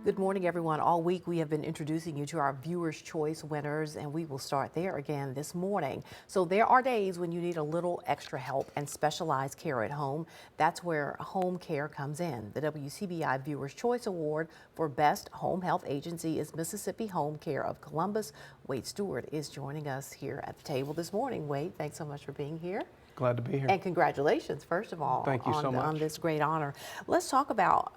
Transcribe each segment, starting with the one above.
Good morning, everyone. All week we have been introducing you to our Viewers' Choice winners, and we will start there again this morning. So there are days when you need a little extra help and specialized care at home. That's where home care comes in. The WCBI Viewers' Choice Award for Best Home Health Agency is Mississippi Home Care of Columbus. Wade Stewart is joining us here at the table this morning. Wade, thanks so much for being here. Glad to be here. And congratulations, first of all, Thank you so much. on this great honor. Let's talk about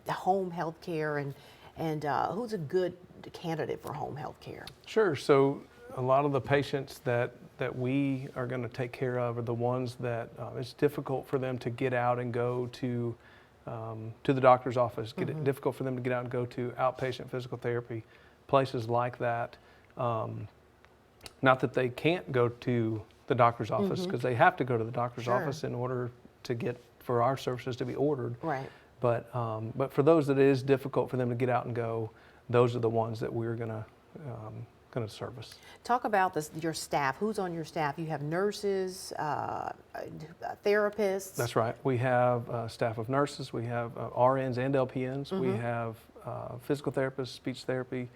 home health care and who's a good candidate for home health care. Sure. So a lot of the patients that we are going to take care of are the ones that it's difficult for them to get out and go to the doctor's office. It difficult for them to get out and go to outpatient physical therapy, places like that. Not that they can't go to the doctor's office, because they have to go to the doctor's office in order to get for our services to be ordered. Right. But for those that it is difficult for them to get out and go, those are the ones that we're gonna service. Talk about your staff. Who's on your staff? You have nurses, therapists. That's right. We have a staff of nurses. We have RNs and LPNs. We have physical therapists, speech therapy,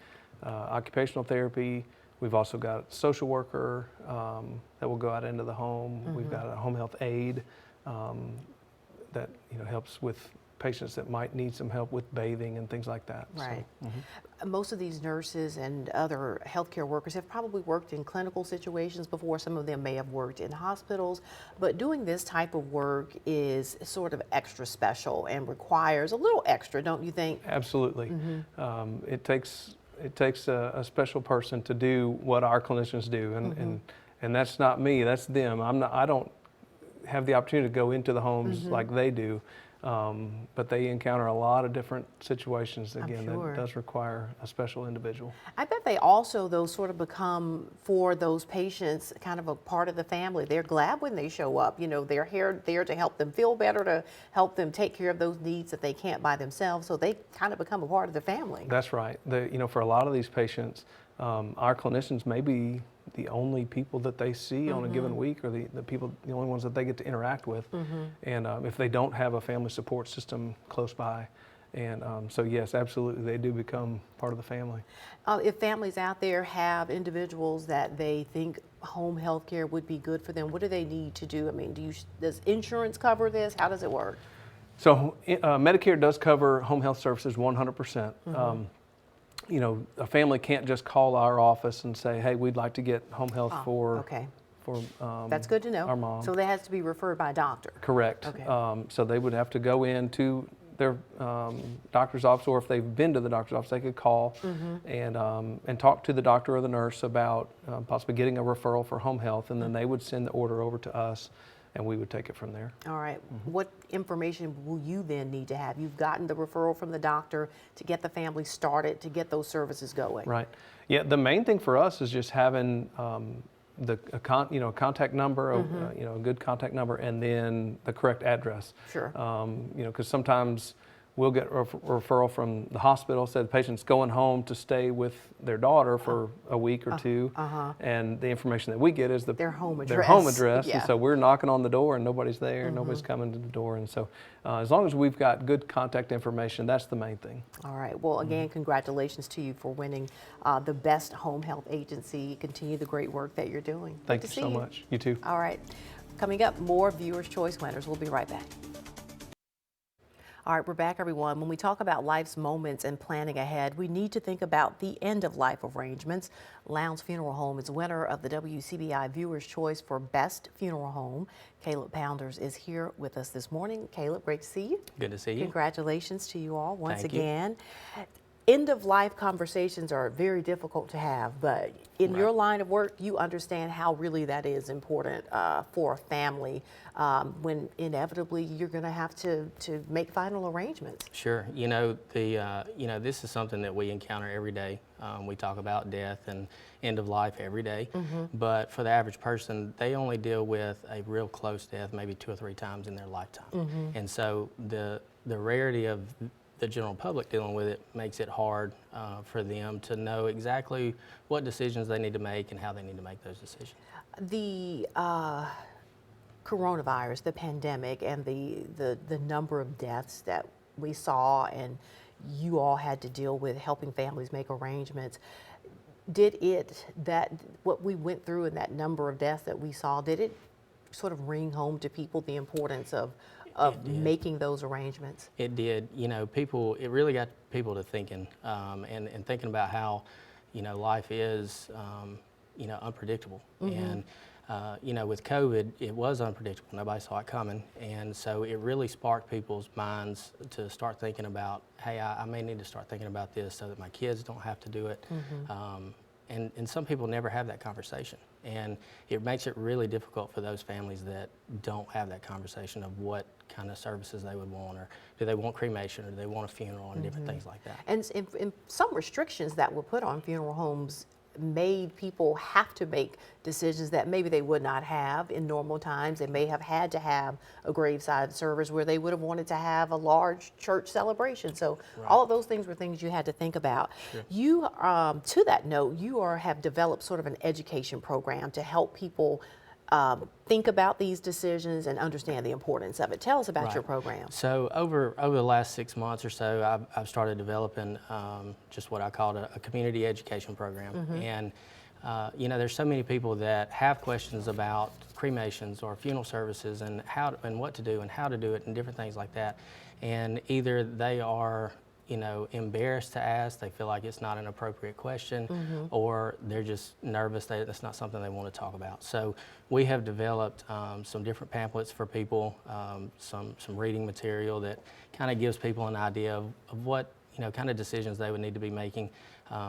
occupational therapy. We've also got a social worker that will go out into the home. We've got a home health aide that helps with patients that might need some help with bathing and things like that. Right. So, most of these nurses and other healthcare workers have probably worked in clinical situations before. Some of them may have worked in hospitals, but doing this type of work is sort of extra special and requires a little extra, don't you think? Absolutely. It takes a special person to do what our clinicians do, and that's not me. That's them. I don't have the opportunity to go into the homes like they do. But they encounter a lot of different situations, again, that does require a special individual. I bet they also, though, sort of become, for those patients, kind of a part of the family. They're glad when they show up. They're there to help them feel better, to help them take care of those needs that they can't by themselves. So they kind of become a part of the family. That's right. For a lot of these patients, our clinicians may be the only people that they see on a given week, or the only ones that they get to interact with. And if they don't have a family support system close by. And so yes, absolutely, they do become part of the family. If families out there have individuals that they think home health care would be good for them, what do they need to do? I mean, does insurance cover this? How does it work? So Medicare does cover home health services 100%. A family can't just call our office and say, hey, we'd like to get home health for that's good to know. Our mom. So that has to be referred by a doctor. Correct. Okay. So they would have to go into their doctor's office, or if they've been to the doctor's office, they could call and talk to the doctor or the nurse about possibly getting a referral for home health, and then they would send the order over to us, and we would take it from there. All right. What information will you then need to have? You've gotten the referral from the doctor to get the family started, to get those services going. Right. Yeah, the main thing for us is just having a contact number, a good contact number, and then the correct address. Sure. Because sometimes we'll get a referral from the hospital, say the patient's going home to stay with their daughter for a week or two, and the information that we get is their home address. Yeah. And so we're knocking on the door and nobody's there, nobody's coming to the door. And so as long as we've got good contact information, that's the main thing. All right. Well, again, congratulations to you for winning the Best Home Health Agency. Continue the great work that you're doing. Thank you so much. You too. All right. Coming up, more Viewers' Choice winners. We'll be right back. All right, we're back, everyone. When we talk about life's moments and planning ahead, we need to think about the end-of-life arrangements. Lowndes Funeral Home is winner of the WCBI Viewer's Choice for Best Funeral Home. Caleb Pounders is here with us this morning. Caleb, great to see you. Good to see you. Congratulations to you all once Thank again. End-of-life conversations are very difficult to have, but in your line of work, you understand how really that is important for a family when inevitably you're going to have to make final arrangements. Sure. This is something that we encounter every day. We talk about death and end of life every day, but for the average person, they only deal with a real close death maybe 2 or 3 times in their lifetime. And so the rarity of the general public dealing with it makes it hard for them to know exactly what decisions they need to make and how they need to make those decisions. The coronavirus, the pandemic, and the number of deaths that we saw, and you all had to deal with helping families make arrangements. What we went through and that number of deaths that we saw, did it sort of ring home to people the importance of making those arrangements? It did. You know, it really got people to thinking, and thinking about how, you know, life is, you know, unpredictable. And, you know, with COVID, it was unpredictable. Nobody saw it coming. And so it really sparked people's minds to start thinking about, hey, I may need to start thinking about this so that my kids don't have to do it. And some people never have that conversation. And it makes it really difficult for those families that don't have that conversation of what kind of services they would want, or do they want cremation, or do they want a funeral, and different things like that. And in some restrictions that were put on funeral homes made people have to make decisions that maybe they would not have in normal times. They may have had to have a graveside service where they would have wanted to have a large church celebration. So all of those things were things you had to think about. You, to that note, you have developed sort of an education program to help people think about these decisions and understand the importance of it. Tell us about your program. So over the last 6 months or so, I've started developing just what I call a community education program. And you know, there's so many people that have questions about cremations or funeral services and what to do and how to do it and different things like that. And either they are, you know, embarrassed to ask, they feel like it's not an appropriate question, or they're just nervous that that's not something they want to talk about. So we have developed some different pamphlets for people, some reading material that kind of gives people an idea of what, you know, kind of decisions they would need to be making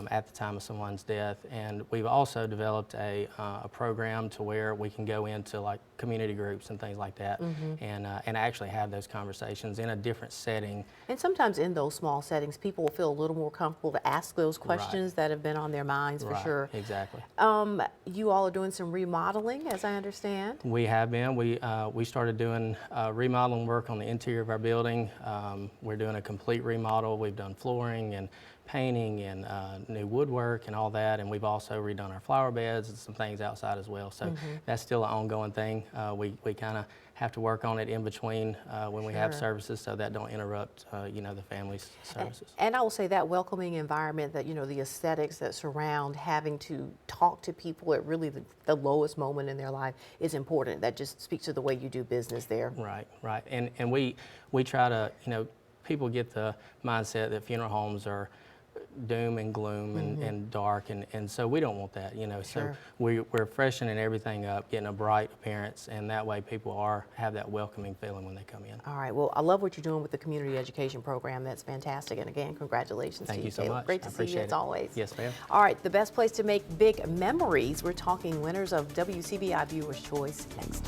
at the time of someone's death. And we've also developed a program to where we can go into like community groups and things like that, and actually have those conversations in a different setting. And sometimes in those small settings, people will feel a little more comfortable to ask those questions that have been on their minds for sure. Exactly. You all are doing some remodeling, as I understand. We have been. We started doing remodeling work on the interior of our building. We're doing a complete remodel. We've done flooring and painting and new woodwork and all that, and we've also redone our flower beds and some things outside as well. So that's still an ongoing thing. We kind of have to work on it in between when we have services, so that don't interrupt you know, the family's services. And I will say that welcoming environment, that, you know, the aesthetics that surround having to talk to people at really the lowest moment in their life is important. That just speaks to the way you do business there. Right. And we try to, you know, people get the mindset that funeral homes are doom and gloom and dark, and so we don't want that, you know. So we're freshening everything up, getting a bright appearance, and that way people have that welcoming feeling when they come in. All right, well, I love what you're doing with the community education program. That's fantastic, and again, congratulations to you, so Caleb. much. Great to see you as always. Yes, ma'am. All right, the best place to make big memories. We're talking winners of WCBI Viewer's Choice next.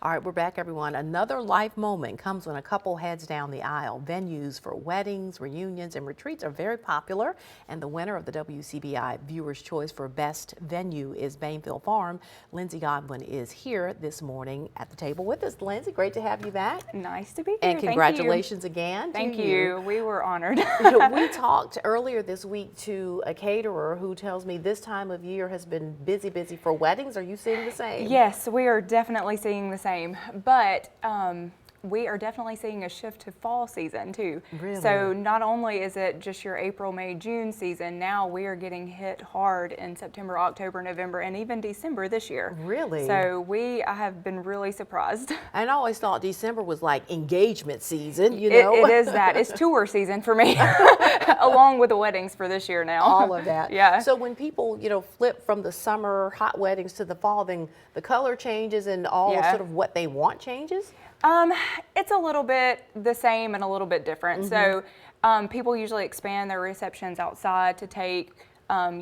All right, we're back, everyone. Another life moment comes when a couple heads down the aisle. Venues for weddings, reunions, and retreats are very popular, and the winner of the WCBI Viewer's Choice for Best Venue is Bainville Farm. Lindsay Godwin is here this morning at the table with us. Lindsay, great to have you back. Nice to be here. And congratulations again. Thank you. We were honored. We talked earlier this week to a caterer who tells me this time of year has been busy for weddings. Are you seeing the same? Yes, we are definitely seeing the same. But we are definitely seeing a shift to fall season too. Really? So not only is it just your April, May, June season, now we are getting hit hard in September, October, November, and even December this year. Really? So I have been really surprised. And I always thought December was like engagement season, you know? It is that. It's tour season for me, along with the weddings for this year now. All of that. Yeah. So when people, you know, flip from the summer hot weddings to the fall, then the color changes and all of sort of what they want changes? It's a little bit the same and a little bit different. So people usually expand their receptions outside to take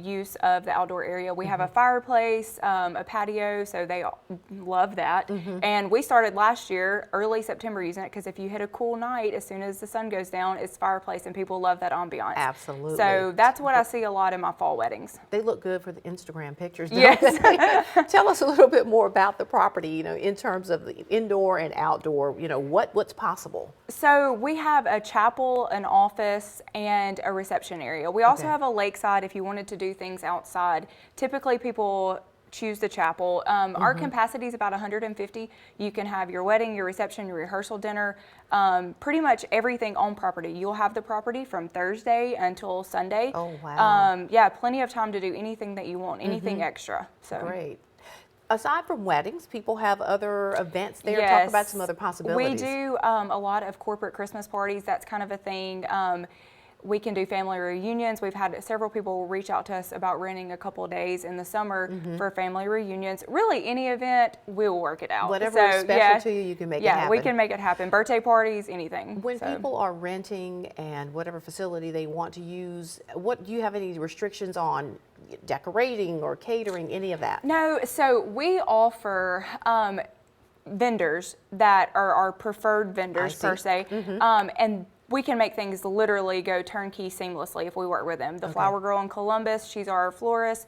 use of the outdoor area. We have a fireplace, a patio, so they love that. And we started last year, early September, using it because if you hit a cool night, as soon as the sun goes down, it's fireplace and people love that ambiance. Absolutely. So that's what I see a lot in my fall weddings. They look good for the Instagram pictures, don't Yes. they? Tell us a little bit more about the property, you know, in terms of the indoor and outdoor, you know, what's possible? So we have a chapel, an office, and a reception area. We also have a lakeside if you wanted to do things outside. Typically people choose the chapel. Our capacity is about 150. You can have your wedding, your reception, your rehearsal dinner, pretty much everything on property. You'll have the property from Thursday until Sunday. Oh, wow. Yeah, plenty of time to do anything that you want, anything extra. So Great. Aside from weddings, people have other events there. Talk about some other possibilities. We do a lot of corporate Christmas parties. That's kind of a thing. We can do family reunions. We've had several people reach out to us about renting a couple of days in the summer for family reunions. Really, any event, we'll work it out. Whatever is special to you, you can make it happen. Yeah, we can make it happen. Birthday parties, anything. When people are renting and whatever facility they want to use, what do you have any restrictions on decorating or catering, any of that? No, so we offer vendors that are our preferred vendors per se, and we can make things literally go turnkey seamlessly if we work with them. The Flower Girl in Columbus, she's our florist.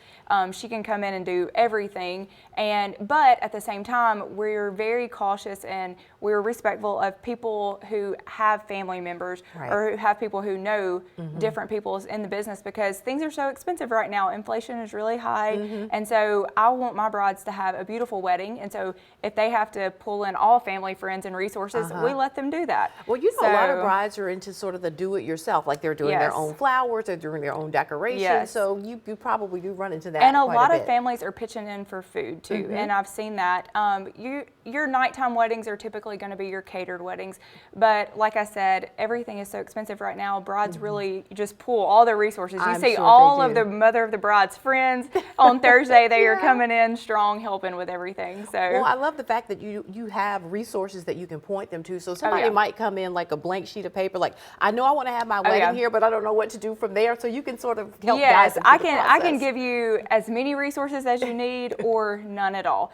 She can come in and do everything. But at the same time, we're very cautious and we're respectful of people who have family members or who have people who know different people in the business, because things are so expensive right now. Inflation is really high. And so I want my brides to have a beautiful wedding. And so if they have to pull in all family, friends, and resources, we let them do that. Well, you know, a lot of brides are into sort of the do-it-yourself, like they're doing their own flowers, they're doing their own decorations. So you probably do run into that. And a lot of families are pitching in for food too, and I've seen that. Your nighttime weddings are typically going to be your catered weddings, but like I said, everything is so expensive right now. Brides really just pull all their resources. You see all of the mother of the bride's friends on Thursday. They are coming in strong, helping with everything. So well, I love the fact that you have resources that you can point them to. So somebody might come in like a blank sheet of paper, like, I know I want to have my wedding here, but I don't know what to do from there. So you can sort of help guide them through the process. I can give you as many resources as you need or none at all.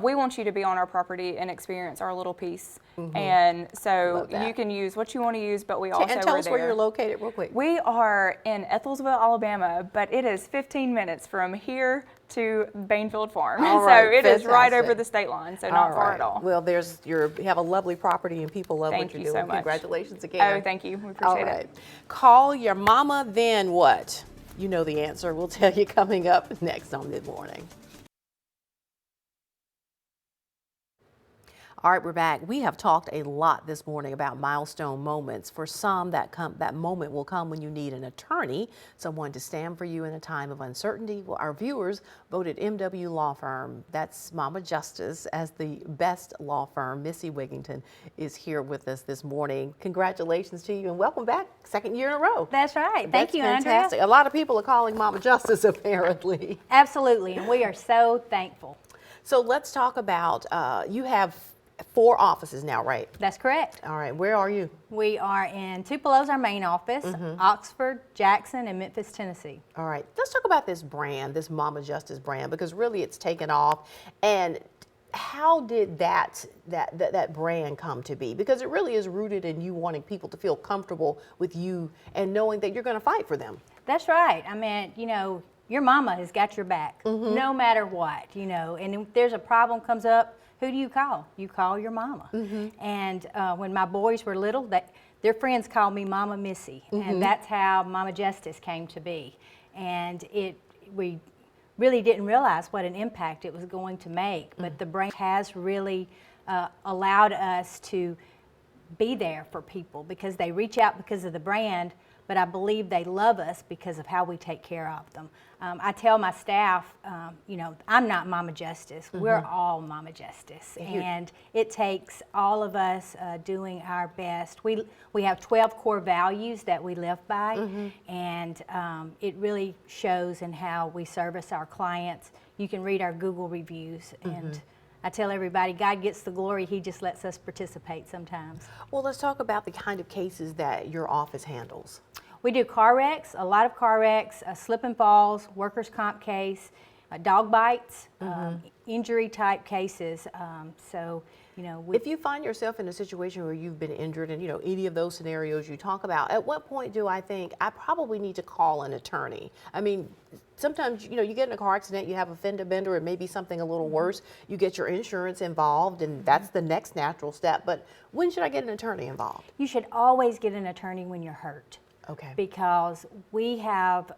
We want you to be on our property and experience our little piece. And so you can use what you want to use, but we also and tell us where you're located real quick. We are in Ethelsville, Alabama, but it is 15 minutes from here to Bainfield Farm. All so right, it is right over the state line, so not far at all. Well, you have a lovely property and people love what you're doing. Thank you so much. Congratulations again. Oh, thank you. We appreciate it. Call your mama, then what? You know the answer. We'll tell you coming up next on Mid Morning. All right, we're back. We have talked a lot this morning about milestone moments. For some, that moment will come when you need an attorney, someone to stand for you in a time of uncertainty. Well, our viewers voted MW Law Firm, that's Mama Justice, as the best law firm. Missy Wigington is here with us this morning. Congratulations to you and welcome back, second year in a row. That's right. Thank you, fantastic. Aundrea. A lot of people are calling Mama Justice, apparently. Absolutely, and we are so thankful. So let's talk about, you have 4 offices now, right? That's correct. All right, where are you? We are in Tupelo's, our main office, Oxford, Jackson, and Memphis, Tennessee. All right, let's talk about this brand, this Mama Justice brand, because really it's taken off. And how did that brand come to be? Because it really is rooted in you wanting people to feel comfortable with you and knowing that you're going to fight for them. That's right. I mean, you know, your mama has got your back, no matter what, you know. And if there's a problem comes up, who do you call? You call your mama. And when my boys were little, their friends called me Mama Missy, and that's how Mama Justice came to be. And we really didn't realize what an impact it was going to make, but the brand has really allowed us to be there for people because they reach out because of the brand, but I believe they love us because of how we take care of them. I tell my staff, you know, I'm not Mama Justice. We're all Mama Justice. And it takes all of us doing our best. We have 12 core values that we live by, and it really shows in how we service our clients. You can read our Google reviews, and I tell everybody, God gets the glory. He just lets us participate sometimes. Well, let's talk about the kind of cases that your office handles. We do car wrecks, a lot of car wrecks, slip and falls, workers' comp case, dog bites, injury type cases. So, you know, if you find yourself in a situation where you've been injured and, you know, any of those scenarios you talk about, at what point do I think I probably need to call an attorney? I mean, sometimes, you know, you get in a car accident, you have a fender bender, it may be something a little worse. You get your insurance involved, and that's the next natural step. But when should I get an attorney involved? You should always get an attorney when you're hurt. Okay. Because we have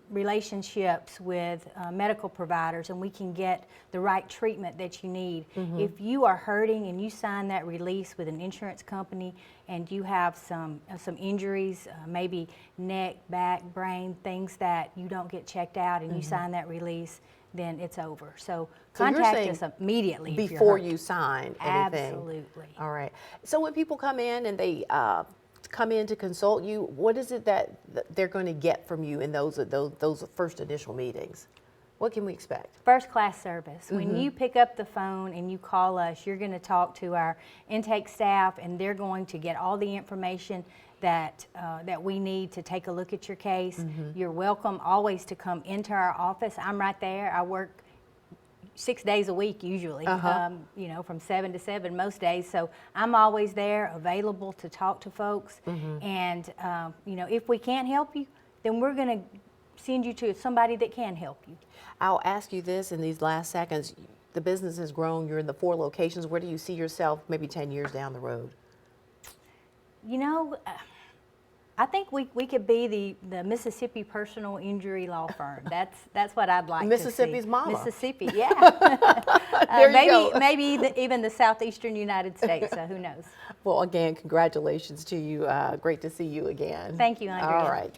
relationships with medical providers, and we can get the right treatment that you need. If you are hurting and you sign that release with an insurance company and you have some injuries, maybe neck, back, brain, things that you don't get checked out, and you sign that release, then it's over. So you're contact saying us immediately if you're before hurt. you sign anything. Absolutely. All right. So when people come in and they come in to consult you, what is it that they're going to get from you in those first initial meetings? What can we expect? First class service. When you pick up the phone and you call us, you're going to talk to our intake staff, and they're going to get all the information that we need to take a look at your case. You're welcome always to come into our office. I'm right there. I work 6 days a week usually, you know, from 7 to 7 most days. So I'm always there, available to talk to folks. And, you know, if we can't help you, then we're going to send you to somebody that can help you. I'll ask you this in these last seconds. The business has grown. You're in the 4 locations. Where do you see yourself maybe 10 years down the road? You know, I think we could be the Mississippi personal injury law firm. That's what I'd like Mississippi's to see. mama. Mississippi, yeah. There you go. Maybe even the southeastern United States, so who knows. Well, again, congratulations to you. Great to see you again. Thank you, Aundrea. All right.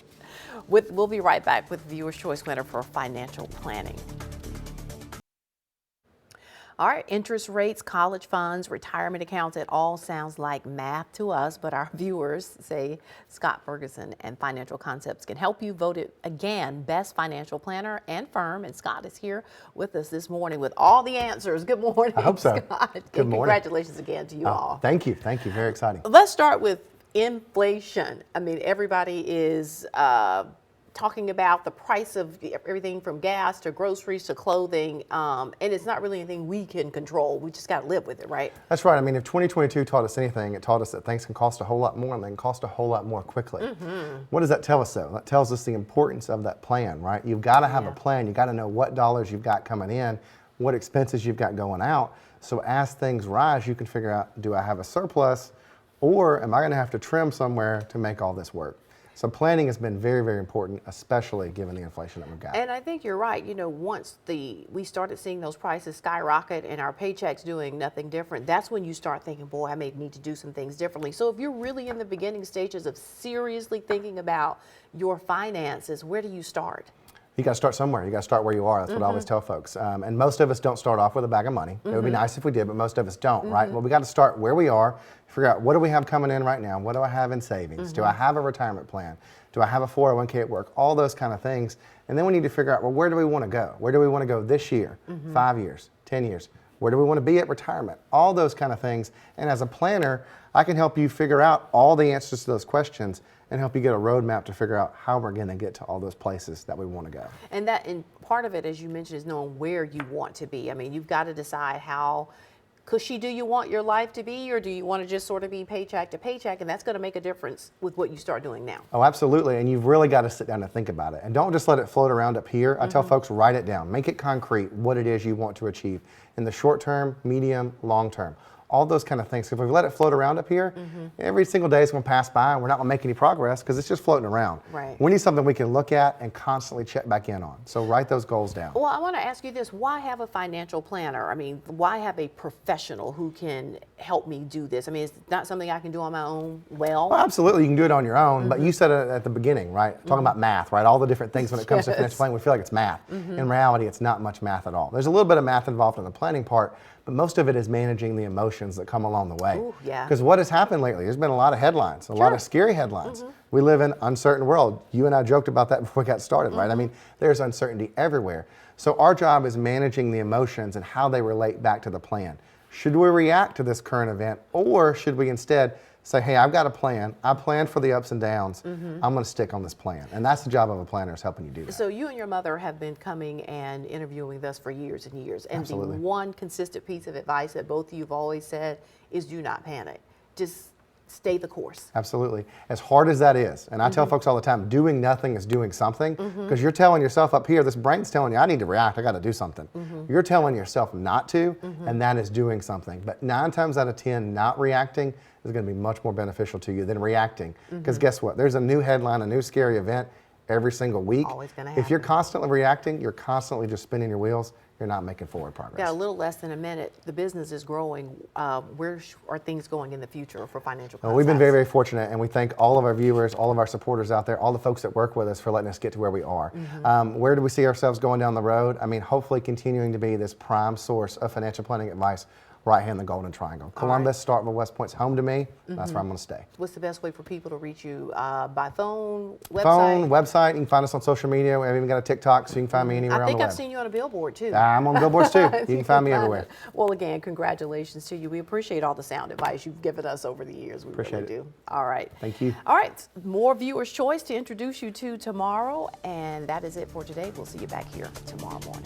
We'll be right back with Viewer's Choice winner for financial planning. All right, interest rates, college funds, retirement accounts, it all sounds like math to us, but our viewers say Scott Ferguson and Financial Concepts can help you. Voted again best financial planner and firm, and Scott is here with us this morning with all the answers. Good morning, I hope so. Scott. Good morning. Congratulations again to you all. Thank you. Very exciting. Let's start with inflation. I mean, everybody is talking about the price of everything from gas to groceries to clothing, and it's not really anything we can control. We just got to live with it, right? That's right. I mean, if 2022 taught us anything, it taught us that things can cost a whole lot more, and they can cost a whole lot more quickly. What does that tell us, though? That tells us the importance of that plan, right? You've got to have a plan. You've got to know what dollars you've got coming in, what expenses you've got going out. So as things rise, you can figure out, do I have a surplus, or am I going to have to trim somewhere to make all this work? So planning has been very, very important, especially given the inflation that we've got. And I think you're right. You know, once we started seeing those prices skyrocket and our paychecks doing nothing different, that's when you start thinking, boy, I may need to do some things differently. So if you're really in the beginning stages of seriously thinking about your finances, where do you start? You got to start somewhere. You got to start where you are. That's what I always tell folks. And most of us don't start off with a bag of money. It would be nice if we did, but most of us don't, right? Well, we got to start where we are, figure out what do we have coming in right now? What do I have in savings? Do I have a retirement plan? Do I have a 401k at work? All those kind of things. And then we need to figure out, well, where do we want to go? Where do we want to go this year, 5 years, 10 years? Where do we want to be at retirement? All those kind of things. And as a planner, I can help you figure out all the answers to those questions and help you get a roadmap to figure out how we're going to get to all those places that we want to go. And part of it, as you mentioned, is knowing where you want to be. I mean, you've got to decide how cushy do you want your life to be, or do you want to just sort of be paycheck to paycheck? And that's going to make a difference with what you start doing now. Oh, absolutely. And you've really got to sit down and think about it. And don't just let it float around up here. I tell folks, write it down. Make it concrete what it is you want to achieve in the short term, medium, long term. All those kind of things. If we let it float around up here, every single day is going to pass by and we're not going to make any progress because it's just floating around. Right. We need something we can look at and constantly check back in on. So write those goals down. Well, I want to ask you this. Why have a financial planner? I mean, why have a professional who can help me do this? I mean, it's not something I can do on my own Well, absolutely, you can do it on your own, but you said it at the beginning, right? Talking about math, right? All the different things when it comes to financial planning, we feel like it's math. In reality, it's not much math at all. There's a little bit of math involved in the planning part, but most of it is managing the emotions that come along the way. Ooh, yeah. Because what has happened lately, there's been a lot of headlines, a lot of scary headlines. We live in an uncertain world. You and I joked about that before we got started, right? I mean, there's uncertainty everywhere. So our job is managing the emotions and how they relate back to the plan. Should we react to this current event, or should we instead say, hey, I've got a plan. I planned for the ups and downs. I'm going to stick on this plan. And that's the job of a planner, is helping you do that. So you and your mother have been coming and interviewing with us for years and years. And Absolutely. the one consistent piece of advice that both of you have always said is do not panic. Just stay the course. Absolutely. As hard as that is, and I tell folks all the time, doing nothing is doing something, because you're telling yourself up here, this brain's telling you, I need to react, I got to do something. You're telling yourself not to, and that is doing something. But 9 times out of 10, not reacting is going to be much more beneficial to you than reacting. Because guess what? There's a new headline, a new scary event, every single week. Always gonna If you're happen. constantly reacting, you're constantly just spinning your wheels, you're not making forward progress. Got a little less than a minute. The business is growing. Where are things going in the future for Financial Well, we've been very, Concepts? very fortunate, and we thank all of our viewers, all of our supporters out there, all the folks that work with us for letting us get to where we are. Where do we see ourselves going down the road? I mean, hopefully continuing to be this prime source of financial planning advice right here in the Golden Triangle. Columbus, Starkville, West Point's home to me. That's where I'm going to stay. What's the best way for people to reach you? By phone, website? Phone, website, you can find us on social media. We've even got a TikTok, so you can find me anywhere I on think the I've web. seen you on a billboard too. I'm on billboards too. You can find me everywhere. Well, again, congratulations to you. We appreciate all the sound advice you've given us over the years. We Appreciate really it. do. All right. Thank you. All right. More Viewer's Choice to introduce you to tomorrow. And that is it for today. We'll see you back here tomorrow morning.